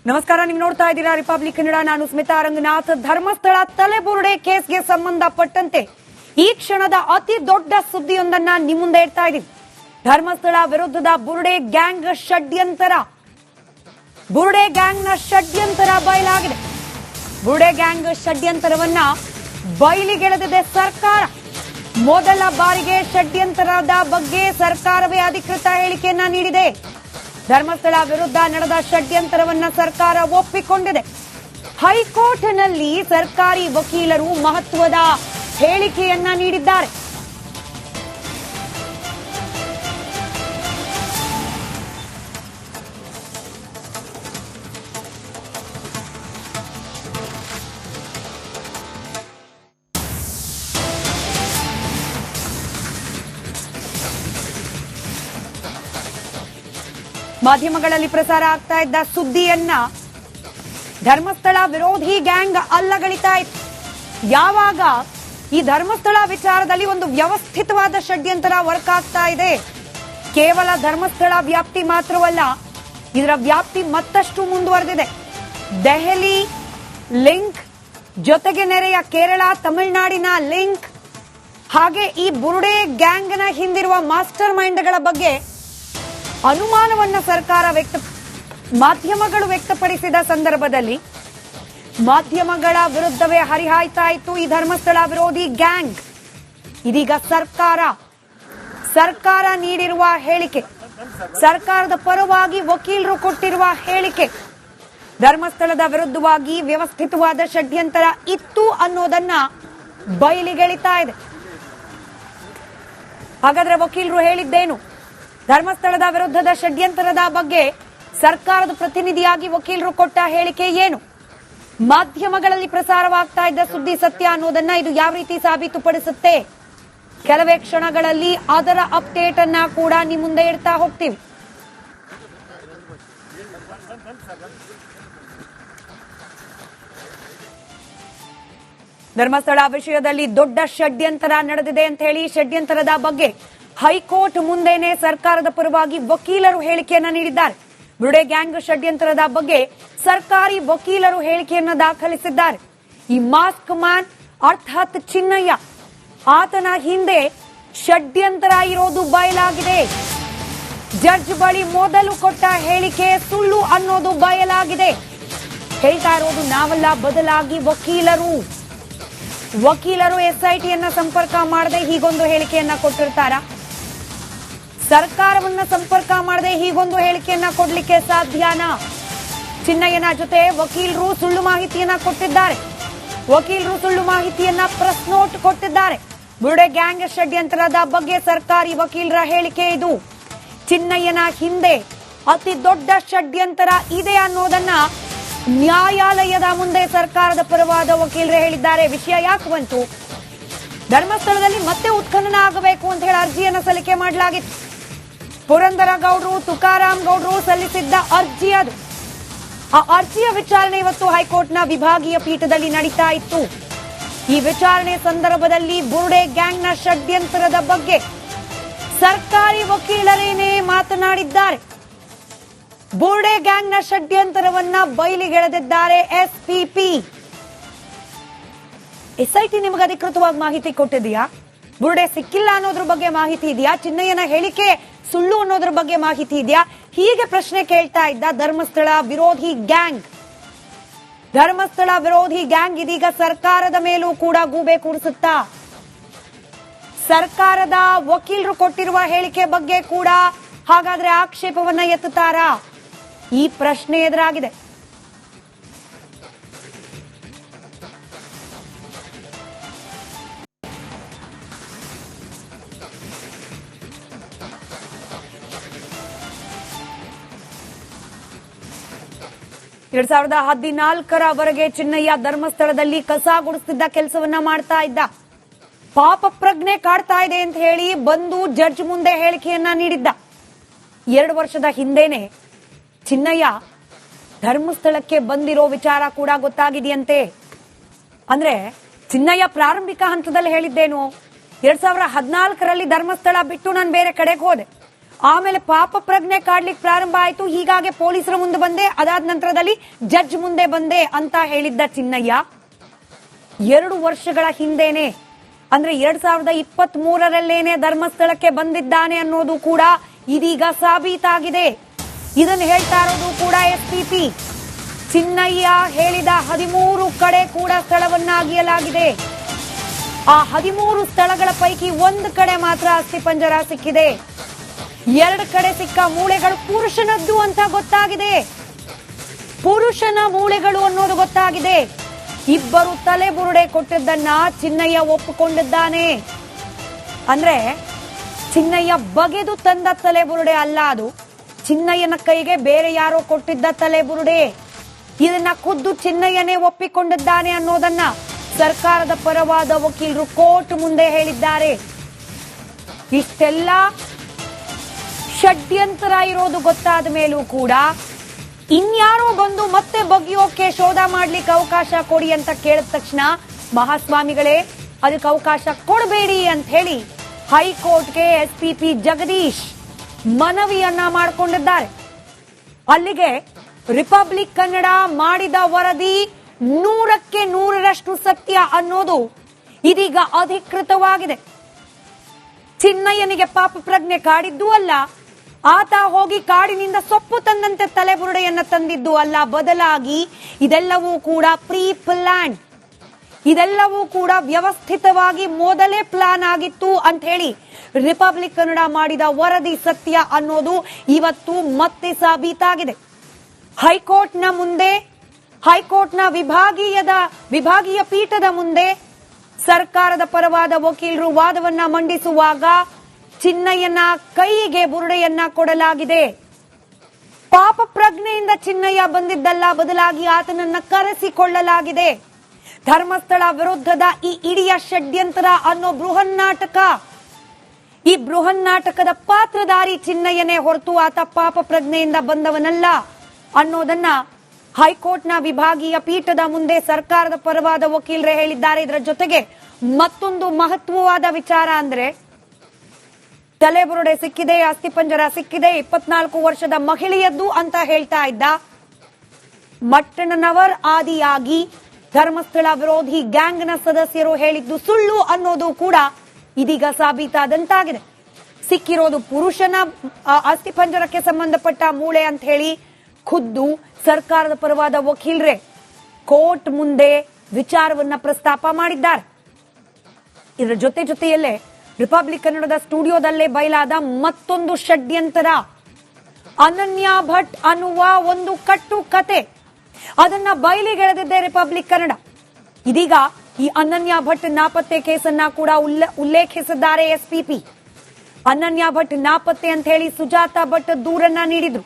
ನಮಸ್ಕಾರ, ನೀವು ನೋಡ್ತಾ ಇದ್ದೀರಾ ರಿಪಬ್ಲಿಕ್ ಕನ್ನಡ. ನಾನು ಸ್ಮಿತಾ ರಂಗನಾಥ್. ಧರ್ಮಸ್ಥಳ ತಲೆಬುರುಡೆ ಕೇಸ್ಗೆ ಸಂಬಂಧಪಟ್ಟಂತೆ ಈ ಕ್ಷಣದ ಅತಿ ದೊಡ್ಡ ಸುದ್ದಿಯೊಂದನ್ನ ನಿಮ್ಮ ಮುಂದೆ ಇಡ್ತಾ ಇದ್ದೀವಿ. ಧರ್ಮಸ್ಥಳ ವಿರುದ್ಧದ ಬುರುಡೆ ಗ್ಯಾಂಗ್ ಷಡ್ಯಂತರ, ಬುರುಡೆ ಗ್ಯಾಂಗ್ನ ಷಡ್ಯಂತರ ಬಯಲಾಗಿದೆ. ಬುರುಡೆ ಗ್ಯಾಂಗ್ ಷಡ್ಯಂತರವನ್ನ ಬಯಲಿಗೆಳೆದಿದೆ ಸರ್ಕಾರ. ಮೊದಲ ಬಾರಿಗೆ ಷಡ್ಯಂತರದ ಬಗ್ಗೆ ಸರ್ಕಾರವೇ ಅಧಿಕೃತ ಹೇಳಿಕೆಯನ್ನ ನೀಡಿದೆ. ಧರ್ಮಸ್ಥಳ ವಿರುದ್ಧ ನಡೆದ ಷಡ್ಯಂತರವನ್ನ ಸರ್ಕಾರ ಒಪ್ಪಿಕೊಂಡಿದೆ. ಹೈಕೋರ್ಟ್ನಲ್ಲಿ ಸರ್ಕಾರಿ ವಕೀಲರು ಮಹತ್ವದ ಹೇಳಿಕೆಯನ್ನ ನೀಡಿದ್ದಾರೆ. ಮಾಧ್ಯಮಗಳಲ್ಲಿ ಪ್ರಸಾರ ಆಗ್ತಾ ಇದ್ದ ಸುದ್ದಿಯನ್ನ ಧರ್ಮಸ್ಥಳ ವಿರೋಧಿ ಗ್ಯಾಂಗ್ ಅಲ್ಲಗಳಿತಾ ಇತ್ತು. ಯಾವಾಗ ಈ ಧರ್ಮಸ್ಥಳ ವಿಚಾರದಲ್ಲಿ ಒಂದು ವ್ಯವಸ್ಥಿತವಾದ ಷಡ್ಯಂತರ ವರ್ಕ್ ಆಗ್ತಾ ಇದೆ. ಕೇವಲ ಧರ್ಮಸ್ಥಳ ವ್ಯಾಪ್ತಿ ಮಾತ್ರವಲ್ಲ, ಇದರ ವ್ಯಾಪ್ತಿ ಮತ್ತಷ್ಟು ಮುಂದುವರೆದಿದೆ. ದೆಹಲಿ ಲಿಂಕ್ ಜೊತೆಗೆ ನೆರೆಯ ಕೇರಳ, ತಮಿಳುನಾಡಿನ ಲಿಂಕ್, ಹಾಗೆ ಈ ಬುರುಡೆ ಗ್ಯಾಂಗ್ನ ಹಿಂದಿರುವ ಮಾಸ್ಟರ್ ಮೈಂಡ್ಗಳ ಬಗ್ಗೆ ಅನುಮಾನವನ್ನ ಸರ್ಕಾರ ಮಾಧ್ಯಮಗಳು ವ್ಯಕ್ತಪಡಿಸಿದ ಸಂದರ್ಭದಲ್ಲಿ ಮಾಧ್ಯಮಗಳ ವಿರುದ್ಧವೇ ಹರಿಹಾಯ್ತಾ ಇತ್ತು ಈ ಧರ್ಮಸ್ಥಳ ವಿರೋಧಿ ಗ್ಯಾಂಗ್. ಇದೀಗ ಸರ್ಕಾರ ನೀಡಿರುವ ಹೇಳಿಕೆ, ಸರ್ಕಾರದ ಪರವಾಗಿ ವಕೀಲರು ಕೊಟ್ಟಿರುವ ಹೇಳಿಕೆ, ಧರ್ಮಸ್ಥಳದ ವಿರುದ್ಧವಾಗಿ ವ್ಯವಸ್ಥಿತವಾದ ಷಡ್ಯಂತರ ಇತ್ತು ಅನ್ನೋದನ್ನ ಬಯಲಿಗೆಳಿತಾ ಇದೆ. ಹಾಗಾದ್ರೆ ವಕೀಲರು ಹೇಳಿದ್ದೇನು? ಧರ್ಮಸ್ಥಳದ ವಿರುದ್ಧದ ಷಡ್ಯಂತರದ ಬಗ್ಗೆ ಸರ್ಕಾರದ ಪ್ರತಿನಿಧಿಯಾಗಿ ವಕೀಲರು ಕೊಟ್ಟ ಹೇಳಿಕೆ ಏನು? ಮಾಧ್ಯಮಗಳಲ್ಲಿ ಪ್ರಸಾರವಾಗ್ತಾ ಇದ್ದ ಸುದ್ದಿ ಸತ್ಯ ಅನ್ನೋದನ್ನ ಇದು ಯಾವ ರೀತಿ ಸಾಬೀತುಪಡಿಸುತ್ತೆ? ಕೆಲವೇ ಕ್ಷಣಗಳಲ್ಲಿ ಅದರ ಅಪ್ಡೇಟ್ ಅನ್ನ ಕೂಡ ನಿಮ್ಮ ಮುಂದೆ ಇಡ್ತಾ ಹೋಗ್ತೀವಿ. ಧರ್ಮಸ್ಥಳ ವಿಷಯದಲ್ಲಿ ದೊಡ್ಡ ಷಡ್ಯಂತರ ನಡೆದಿದೆ ಅಂತ ಹೇಳಿ ಷಡ್ಯಂತರದ ಬಗ್ಗೆ ಹೈಕೋರ್ಟ್ ಮುಂದೆನೆ ಸರ್ಕಾರದ ಪರವಾಗಿ ವಕೀಲರು ಹೇಳಿಕೆಯನ್ನ ನೀಡಿದ್ದಾರೆ. ಬುರುಡೆ ಗ್ಯಾಂಗ್ ಷಡ್ಯಂತರದ ಬಗ್ಗೆ ಸರ್ಕಾರಿ ವಕೀಲರು ಹೇಳಿಕೆಯನ್ನ ದಾಖಲಿಸಿದ್ದಾರೆ. ಈ ಮಾಸ್ಕ್ ಮ್ಯಾನ್ ಅರ್ಥಾತ್ ಚಿನ್ನಯ್ಯ, ಆತನ ಹಿಂದೆ ಷಡ್ಯಂತರ ಇರೋದು ಬಯಲಾಗಿದೆ. ಜಡ್ಜ್ ಬಳಿ ಮೊದಲು ಕೊಟ್ಟ ಹೇಳಿಕೆ ಸುಳ್ಳು ಅನ್ನೋದು ಬಯಲಾಗಿದೆ. ಹೇಳ್ತಾ ಇರೋದು ನಾವಲ್ಲ, ಬದಲಾಗಿ ವಕೀಲರು ಎಸ್ಐಟಿಯನ್ನ ಸಂಪರ್ಕ ಮಾಡದೆ ಹೀಗೊಂದು ಹೇಳಿಕೆಯನ್ನ ಕೊಟ್ಟಿರ್ತಾರ? ಸರ್ಕಾರವನ್ನ ಸಂಪರ್ಕ ಮಾಡದೆ ಹೀಗೊಂದು ಹೇಳಿಕೆಯನ್ನ ಕೊಡ್ಲಿಕ್ಕೆ ಸಾಧ್ಯನಾ? ಚಿನ್ನಯ್ಯನ ಜೊತೆ ವಕೀಲರು ಸುಳ್ಳು ಮಾಹಿತಿಯನ್ನ ಕೊಟ್ಟಿದ್ದಾರೆ. ವಕೀಲರು ಸುಳ್ಳು ಮಾಹಿತಿಯನ್ನ ಪ್ರೆಸ್ ನೋಟ್ ಕೊಟ್ಟಿದ್ದಾರೆ. ಬುರುಡೆ ಗ್ಯಾಂಗ್ ಷಡ್ಯಂತರದ ಬಗ್ಗೆ ಸರ್ಕಾರಿ ವಕೀಲರ ಹೇಳಿಕೆ ಇದು. ಚಿನ್ನಯ್ಯನ ಹಿಂದೆ ಅತಿ ದೊಡ್ಡ ಷಡ್ಯಂತರ ಇದೆ ಅನ್ನೋದನ್ನ ನ್ಯಾಯಾಲಯದ ಮುಂದೆ ಸರ್ಕಾರದ ಪರವಾದ ವಕೀಲರು ಹೇಳಿದ್ದಾರೆ. ವಿಷಯ ಯಾಕೆ ಬಂತು? ಧರ್ಮಸ್ಥಳದಲ್ಲಿ ಮತ್ತೆ ಉತ್ಖನನ ಆಗಬೇಕು ಅಂತ ಹೇಳಿ ಅರ್ಜಿಯನ್ನು ಸಲ್ಲಿಕೆ ಮಾಡಲಾಗಿತ್ತು. ಪುರಂದರ ಗೌಡ್ರು, ತುಕಾರಾಮ್ ಗೌಡ್ರು ಸಲ್ಲಿಸಿದ್ದ ಅರ್ಜಿ ಅದು. ಆ ಅರ್ಜಿಯ ವಿಚಾರಣೆ ಇವತ್ತು ಹೈಕೋರ್ಟ್ನ ವಿಭಾಗೀಯ ಪೀಠದಲ್ಲಿ ನಡೀತಾ ಇತ್ತು. ಈ ವಿಚಾರಣೆ ಸಂದರ್ಭದಲ್ಲಿ ಬುರುಡೆ ಗ್ಯಾಂಗ್ನ ಷಡ್ಯಂತರದ ಬಗ್ಗೆ ಸರ್ಕಾರಿ ವಕೀಲರೇನೇ ಮಾತನಾಡಿದ್ದಾರೆ. ಬುರುಡೆ ಗ್ಯಾಂಗ್ನ ಷಡ್ಯಂತರವನ್ನ ಬಯಲಿಗೆಳೆದಿದ್ದಾರೆ ಎಸ್ಪಿಪಿ. ಎಸ್ಐಟಿ ನಿಮಗೆ ಅಧಿಕೃತವಾಗಿ ಮಾಹಿತಿ ಕೊಟ್ಟಿದೆಯಾ? ಬುರುಡೆ ಸಿಕ್ಕಿಲ್ಲ ಅನ್ನೋದ್ರ ಬಗ್ಗೆ ಮಾಹಿತಿ ಇದೆಯಾ? ಚಿನ್ನಯ್ಯನ ಹೇಳಿಕೆ ಸುಳ್ಳು ಅನ್ನೋದ್ರ ಬಗ್ಗೆ ಮಾಹಿತಿ ಇದೆಯಾ? ಹೀಗೆ ಪ್ರಶ್ನೆ ಕೇಳ್ತಾ ಇದ್ದ ಧರ್ಮಸ್ಥಳ ವಿರೋಧಿ ಗ್ಯಾಂಗ್. ಧರ್ಮಸ್ಥಳ ವಿರೋಧಿ ಗ್ಯಾಂಗ್ ಇದೀಗ ಸರ್ಕಾರದ ಮೇಲೂ ಕೂಡ ಗೂಬೆ ಕೂರಿಸುತ್ತಾ? ಸರ್ಕಾರದ ವಕೀಲರು ಕೊಟ್ಟಿರುವ ಹೇಳಿಕೆ ಬಗ್ಗೆ ಕೂಡ ಹಾಗಾದ್ರೆ ಆಕ್ಷೇಪವನ್ನ ಎತ್ತುತ್ತಾರಾ? ಈ ಪ್ರಶ್ನೆ ಎದುರಾಗಿದೆ. ಎರಡ್ 2014 ಚಿನ್ನಯ್ಯ ಧರ್ಮಸ್ಥಳದಲ್ಲಿ ಕಸ ಗುಡಿಸ್ತಿದ್ದ ಕೆಲಸವನ್ನ ಮಾಡ್ತಾ ಇದ್ದ. ಪಾಪ ಪ್ರಜ್ಞೆ ಕಾಡ್ತಾ ಇದೆ ಅಂತ ಹೇಳಿ ಬಂದು ಜಡ್ಜ್ ಮುಂದೆ ಹೇಳಿಕೆಯನ್ನ ನೀಡಿದ್ದ. 2 ವರ್ಷದ ಹಿಂದೆನೆ ಚಿನ್ನಯ್ಯ ಧರ್ಮಸ್ಥಳಕ್ಕೆ ಬಂದಿರೋ ವಿಚಾರ ಕೂಡ ಗೊತ್ತಾಗಿದೆಯಂತೆ. ಅಂದ್ರೆ ಚಿನ್ನಯ್ಯ ಪ್ರಾರಂಭಿಕ ಹಂತದಲ್ಲಿ ಹೇಳಿದ್ದೇನು? 2014 ಧರ್ಮಸ್ಥಳ ಬಿಟ್ಟು ನಾನು ಬೇರೆ ಕಡೆಗೆ ಹೋದೆ. ಆಮೇಲೆ ಪಾಪ ಪ್ರಜ್ಞೆ ಕಾಡ್ಲಿಕ್ಕೆ ಪ್ರಾರಂಭ ಆಯ್ತು. ಹೀಗಾಗಿ ಪೊಲೀಸರ ಮುಂದೆ ಬಂದೆ, ಅದಾದ ನಂತರದಲ್ಲಿ ಜಡ್ಜ್ ಮುಂದೆ ಬಂದೆ ಅಂತ ಹೇಳಿದ್ದ ಚಿನ್ನಯ್ಯ 2 ವರ್ಷಗಳ ಹಿಂದೇನೆ ಅಂದ್ರೆ 2023 ಧರ್ಮಸ್ಥಳಕ್ಕೆ ಬಂದಿದ್ದಾನೆ ಅನ್ನೋದು ಕೂಡ ಇದೀಗ ಸಾಬೀತಾಗಿದೆ. ಇದನ್ನು ಹೇಳ್ತಾ ಇರೋದು ಕೂಡ ಎಸ್ಪಿಪಿ. ಚಿನ್ನಯ್ಯ ಹೇಳಿದ 13 ಕಡೆ ಕೂಡ ಸ್ಥಳವನ್ನ ಅಗೆಯಲಾಗಿದೆ. ಆ 13 ಸ್ಥಳಗಳ ಪೈಕಿ 1 ಕಡೆ ಮಾತ್ರ ಅಸ್ಥಿಪಂಜರ ಸಿಕ್ಕಿದೆ. 2 ಕಡೆ ಸಿಕ್ಕ ಮೂಳೆಗಳು ಪುರುಷನದ್ದು ಅಂತ ಗೊತ್ತಾಗಿದೆ. ಪುರುಷನ ಮೂಳೆಗಳು ಅನ್ನೋದು ಗೊತ್ತಾಗಿದೆ. ಇಬ್ಬರು ತಲೆಬುರುಡೆ ಕೊಟ್ಟಿದ್ದನ್ನ ಚಿನ್ನಯ್ಯ ಒಪ್ಪಿಕೊಂಡಿದ್ದಾನೆ. ಅಂದ್ರೆ ಚಿನ್ನಯ್ಯ ಬಗೆದು ತಂದ ತಲೆಬುರುಡೆ ಅಲ್ಲ, ಅದು ಚಿನ್ನಯ್ಯನ ಕೈಗೆ ಬೇರೆ ಯಾರೋ ಕೊಟ್ಟಿದ್ದ ತಲೆಬುರುಡೆ. ಇದನ್ನ ಖುದ್ದು ಚಿನ್ನಯ್ಯನೇ ಒಪ್ಪಿಕೊಂಡಿದ್ದಾನೆ ಅನ್ನೋದನ್ನ ಸರ್ಕಾರದ ಪರವಾದ ವಕೀಲರು ಕೋರ್ಟ್ ಮುಂದೆ ಹೇಳಿದ್ದಾರೆ. ಇಷ್ಟೆಲ್ಲ ಷಡ್ಯಂತರ ಇರೋದು ಗೊತ್ತಾದ ಮೇಲೂ ಕೂಡ ಇನ್ಯಾರೋ ಬಂದು ಮತ್ತೆ ಬಗೆಯೋಕೆ ಶೋಧ ಮಾಡ್ಲಿಕ್ಕೆ ಅವಕಾಶ ಕೊಡಿ ಅಂತ ಕೇಳಿದ ತಕ್ಷಣ ಮಹಾಸ್ವಾಮಿಗಳೇ ಅದಕ್ಕೆ ಅವಕಾಶ ಕೊಡಬೇಡಿ ಅಂತ ಹೇಳಿ ಹೈಕೋರ್ಟ್ಗೆ ಎಸ್ಪಿಪಿ ಜಗದೀಶ್ ಮನವಿಯನ್ನ ಮಾಡಿಕೊಂಡಿದ್ದಾರೆ. ಅಲ್ಲಿಗೆ ರಿಪಬ್ಲಿಕ್ ಕನ್ನಡ ಮಾಡಿದ ವರದಿ 100ಕ್ಕೆ 100ರಷ್ಟು ಸತ್ಯ ಅನ್ನೋದು ಇದೀಗ ಅಧಿಕೃತವಾಗಿದೆ. ಚಿನ್ನಯ್ಯನಿಗೆ ಪಾಪ ಪ್ರಜ್ಞೆ ಕಾಡಿದ್ದೂ ಅಲ್ಲ, ಆತ ಹೋಗಿ ಕಾಡಿನಿಂದ ಸೊಪ್ಪು ತಂದಂತೆ ತಲೆಬುರುಡೆಯನ್ನ ತಂದಿದ್ದು ಅಲ್ಲ, ಬದಲಾಗಿ ಇದೆಲ್ಲವೂ ಕೂಡ ಪ್ರೀ ಪ್ಲಾನ್, ಇದೆಲ್ಲವೂ ಕೂಡ ವ್ಯವಸ್ಥಿತವಾಗಿ ಮೊದಲೇ ಪ್ಲಾನ್ ಆಗಿತ್ತು ಅಂತ ಹೇಳಿ ರಿಪಬ್ಲಿಕ್ ಕನ್ನಡ ಮಾಡಿದ ವರದಿ ಸತ್ಯ ಅನ್ನೋದು ಇವತ್ತು ಮತ್ತೆ ಸಾಬೀತಾಗಿದೆ. ಹೈಕೋರ್ಟ್ನ ಮುಂದೆ, ಹೈಕೋರ್ಟ್ನ ವಿಭಾಗೀಯ ಪೀಠದ ಮುಂದೆ ಸರ್ಕಾರದ ಪರವಾದ ವಕೀಲರು ವಾದವನ್ನ ಮಂಡಿಸುವಾಗ ಚಿನ್ನಯ್ಯನ ಕೈಗೆ ಬುರುಡೆಯನ್ನ ಕೊಡಲಾಗಿದೆ. ಪಾಪ ಪ್ರಜ್ಞೆಯಿಂದ ಚಿನ್ನಯ್ಯ ಬಂದಿದ್ದಲ್ಲ, ಬದಲಾಗಿ ಆತನನ್ನ ಕರೆಸಿಕೊಳ್ಳಲಾಗಿದೆ. ಧರ್ಮಸ್ಥಳ ವಿರುದ್ಧದ ಈ ಇಡೀ ಷಡ್ಯಂತರ ಅನ್ನೋ ಬೃಹನ್ನಾಟಕ, ಈ ಬೃಹನ್ನಾಟಕದ ಪಾತ್ರಧಾರಿ ಚಿನ್ನಯ್ಯನೇ ಹೊರತು ಆತ ಪಾಪ ಪ್ರಜ್ಞೆಯಿಂದ ಬಂದವನಲ್ಲ ಅನ್ನೋದನ್ನ ಹೈಕೋರ್ಟ್ನ ವಿಭಾಗೀಯ ಪೀಠದ ಮುಂದೆ ಸರ್ಕಾರದ ಪರವಾದ ವಕೀಲರೇ ಹೇಳಿದ್ದಾರೆ. ಇದರ ಜೊತೆಗೆ ಮತ್ತೊಂದು ಮಹತ್ವವಾದ ವಿಚಾರ ಅಂದ್ರೆ ತಲೆಬುರುಡೆ ಸಿಕ್ಕಿದೆ, ಅಸ್ಥಿಪಂಜರ ಸಿಕ್ಕಿದೆ, 24 ವರ್ಷದ ಮಹಿಳೆಯದ್ದು ಅಂತ ಹೇಳ್ತಾ ಇದ್ದ ಮಟ್ಟಣ್ಣನವರ್ ಆದಿಯಾಗಿ ಧರ್ಮಸ್ಥಳ ವಿರೋಧಿ ಗ್ಯಾಂಗ್ನ ಸದಸ್ಯರು ಹೇಳಿದ್ದು ಸುಳ್ಳು ಅನ್ನೋದು ಕೂಡ ಇದೀಗ ಸಾಬೀತಾದಂತಾಗಿದೆ. ಸಿಕ್ಕಿರೋದು ಪುರುಷನ ಅಸ್ಥಿಪಂಜರಕ್ಕೆ ಸಂಬಂಧಪಟ್ಟ ಮೂಳೆ ಅಂತ ಹೇಳಿ ಖುದ್ದು ಸರ್ಕಾರದ ಪರವಾದ ವಕೀಲರೇ ಕೋರ್ಟ್ ಮುಂದೆ ವಿಚಾರವನ್ನ ಪ್ರಸ್ತಾಪ ಮಾಡಿದ್ದಾರೆ. ಇದರ ಜೊತೆಯಲ್ಲೇ ರಿಪಬ್ಲಿಕ್ ಕನ್ನಡದ ಸ್ಟುಡಿಯೋದಲ್ಲೇ ಬಯಲಾದ ಮತ್ತೊಂದು ಷಡ್ಯಂತರ, ಅನನ್ಯ ಭಟ್ ಅನ್ನುವ ಒಂದು ಕಟ್ಟು ಕತೆ, ಅದನ್ನ ಬಯಲಿಗೆಳೆದಿದ್ದೆ ರಿಪಬ್ಲಿಕ್ ಕನ್ನಡ. ಇದೀಗ ಈ ಅನನ್ಯ ಭಟ್ ನಾಪತ್ತೆ ಕೇಸನ್ನ ಕೂಡ ಉಲ್ಲೇಖಿಸಿದ್ದಾರೆ ಎಸ್ಪಿಪಿ. ಅನನ್ಯ ಭಟ್ ನಾಪತ್ತೆ ಅಂತ ಹೇಳಿ ಸುಜಾತ ಭಟ್ ದೂರನ್ನ ನೀಡಿದ್ರು.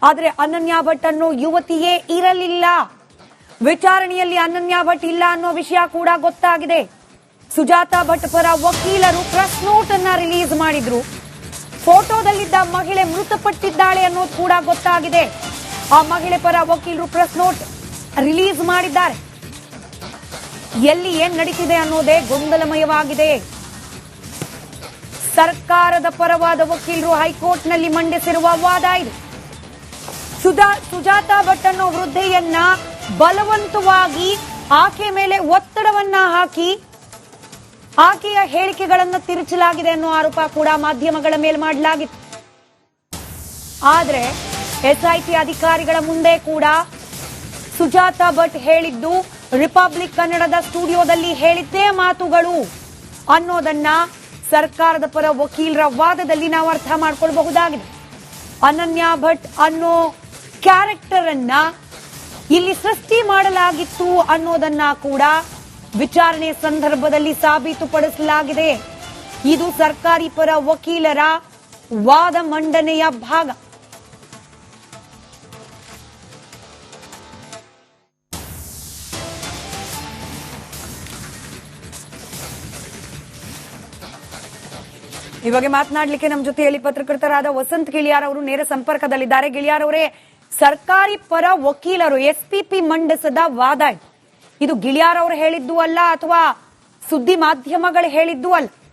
ಆದ್ರೆ ಅನನ್ಯ ಭಟ್ ಅನ್ನೋ ಯುವತಿಯೇ ಇರಲಿಲ್ಲ. ವಿಚಾರಣೆಯಲ್ಲಿ ಅನನ್ಯ ಭಟ್ ಇಲ್ಲ ಅನ್ನೋ ವಿಷಯ ಕೂಡ ಗೊತ್ತಾಗಿದೆ. ಸುಜಾತ ಭಟ್ ಪರ ವಕೀಲರು ಪ್ರೆಸ್ ನೋಟ್ ಅನ್ನ ರಿಲೀಸ್ ಮಾಡಿದ್ರು. ಫೋಟೋದಲ್ಲಿದ್ದ ಮಹಿಳೆ ಮೃತಪಟ್ಟಿದ್ದಾಳೆ ಅನ್ನೋದು ಕೂಡ ಗೊತ್ತಾಗಿದೆ. ಆ ಮಹಿಳೆ ಪರ ವಕೀಲರು ಪ್ರೆಸ್ ನೋಟ್ ರಿಲೀಸ್ ಮಾಡಿದ್ದಾರೆ. ಎಲ್ಲಿ ಏನ್ ನಡೀತಿದೆ ಅನ್ನೋದೇ ಗೊಂದಲಮಯವಾಗಿದೆ. ಸರ್ಕಾರದ ಪರವಾದ ವಕೀಲರು ಹೈಕೋರ್ಟ್ನಲ್ಲಿ ಮಂಡಿಸಿರುವ ವಾದ ಇದು. ಸುಜಾತ ಭಟ್ ಅನ್ನೋ ವೃದ್ಧೆಯನ್ನ ಬಲವಂತವಾಗಿ ಆಕೆ ಮೇಲೆ ಒತ್ತಡವನ್ನ ಹಾಕಿ ಆಕೆಯ ಹೇಳಿಕೆಗಳನ್ನು ತಿರುಚಲಾಗಿದೆ ಅನ್ನೋ ಆರೋಪ ಕೂಡ ಮಾಧ್ಯಮಗಳ ಮೇಲೆ ಮಾಡಲಾಗಿತ್ತು. ಆದ್ರೆ ಎಸ್ಐಟಿ ಅಧಿಕಾರಿಗಳ ಮುಂದೆ ಕೂಡ ಸುಜಾತ ಭಟ್ ಹೇಳಿದ್ದು ರಿಪಬ್ಲಿಕ್ ಕನ್ನಡದ ಸ್ಟುಡಿಯೋದಲ್ಲಿ ಹೇಳಿದ್ದೇ ಮಾತುಗಳು ಅನ್ನೋದನ್ನ ಸರ್ಕಾರದ ಪರ ವಕೀಲರ ವಾದದಲ್ಲಿ ನಾವು ಅರ್ಥ ಮಾಡಿಕೊಳ್ಳಬಹುದಾಗಿದೆ. ಅನನ್ಯ ಭಟ್ ಅನ್ನೋ ಕ್ಯಾರೆಕ್ಟರ್ ಅನ್ನ ಇಲ್ಲಿ ಸೃಷ್ಟಿ ಮಾಡಲಾಗಿತ್ತು ಅನ್ನೋದನ್ನ ಕೂಡ ವಿಚಾರಣೆ ಸಂದರ್ಭದಲ್ಲಿ ಸಾಬೀತುಪಡಿಸಲಾಗಿದೆ. ಇದು ಸರ್ಕಾರಿ ಪರ ವಕೀಲರ ವಾದ ಮಂಡನೆಯ ಭಾಗ. ಈ ಬಗ್ಗೆ ಮಾತನಾಡಲಿಕ್ಕೆ ನಮ್ಮ ಜೊತೆಯಲ್ಲಿ ಪತ್ರಕರ್ತರಾದ ವಸಂತ್ ಗಿಳಿಯಾರ್ ಅವರು ನೇರ ಸಂಪರ್ಕದಲ್ಲಿದ್ದಾರೆ. ಗಿಳಿಯಾರ್ ಅವರೇ, ಸರ್ಕಾರಿ ಪರ ವಕೀಲರು ಎಸ್ಪಿಪಿ ಮಂಡಿಸಿದ ವಾದ ಇದು ಗಿಳಿಯಾರ್ ಅವರು ಹೇಳಿದ್ದು ಅಲ್ಲ ಅಥವಾ ಸುದ್ದಿ ಮಾಧ್ಯಮಗಳು ಹೇಳಿದ್ದು ಅಲ್ಲ.